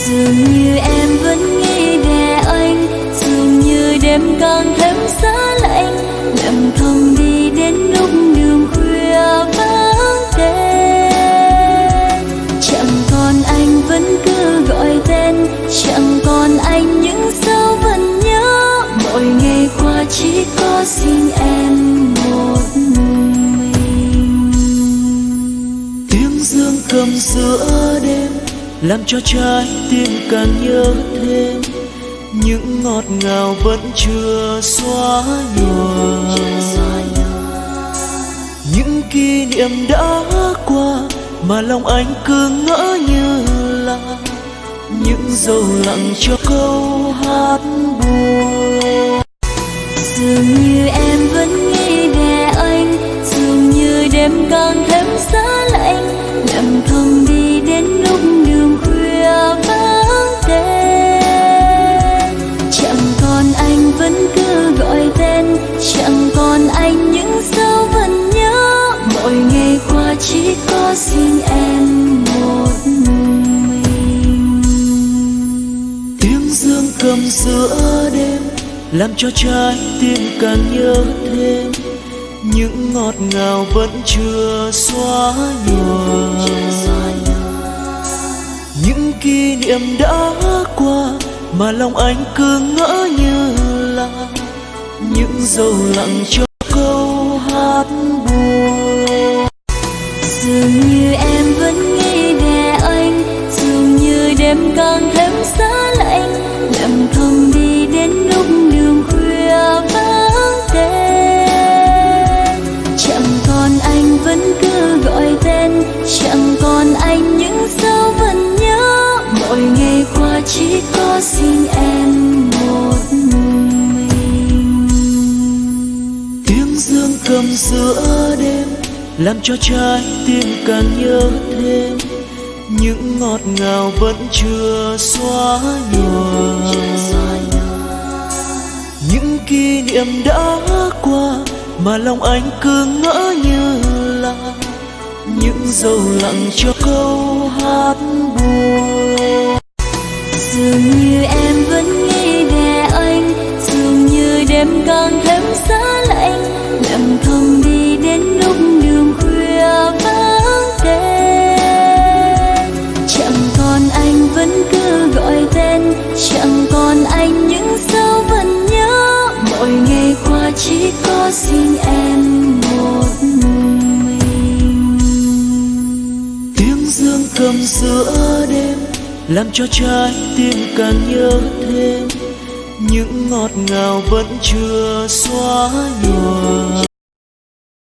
Dường như em vẫn nghĩ về anh, dường như đêm càng thêm giá lạnh, lặng thầm đi đến lúc đường khuya vắng tên. Chẳng còn anh vẫn cứ gọi tên, chẳng còn anh những dấu vẫn nhớ. Mỗi ngày qua chỉ có riêng em một mình. Tiếng dương cầm giữa đêm làm cho trái tim càng nhớ thêm những ngọt ngào vẫn chưa xóa nhòa. Những kỷ niệm đã qua mà lòng anh cứ ngỡ như là những dấu lặng cho câu hát buồn. Dường như em vẫn nghĩ về anh, dường như đêm càng thêm giá lạnh, lặng thầm đi đến lúc đường khuya vắng tên. Chẳng còn anh vẫn cứ gọi tên, chẳng còn anh những dấu vẫn nhớ. Mỗi ngày qua chỉ có riêng em một mình. Tiếng dương cầm giữa đêm làm cho trái tim càng nhớ thêm những ngọt ngào vẫn chưa xóa nhòa. Những kỷ niệm đã qua mà lòng anh cứ ngỡ như là những dấu lặng cho câu hát buồn. Dường như em vẫn nghĩ về anh, dường như đêm càng thêm giá lạnh, lặng thầm đi đến lúc đường khuya vắng tên. Chẳng còn anh vẫn cứ gọi tên, chẳng còn anh những dấu vẫn nhớ. Mỗi ngày qua chỉ có riêng em một mình. Tiếng dương cầm giữa đêm làm cho trái tim càng nhớ thêm những ngọt ngào vẫn chưa xóa nhòa. Những kỷ niệm đã qua mà lòng anh cứ ngỡ như là những dấu lặng cho câu hát buồn. Dường như em vẫn nghĩ về anh, dường như đêm càng thêm giá lạnh, lặng thầm đi đến lúc đường khuya vắng tên. Chẳng còn anh vẫn cứ gọi tên, chẳng còn anh những dấu vẫn nhớ. Mỗi ngày qua chỉ có riêng em một mình. Tiếng dương cầm giữa đêm làm cho trái tim càng nhớ thêm những ngọt ngào vẫn chưa xóa nhòa.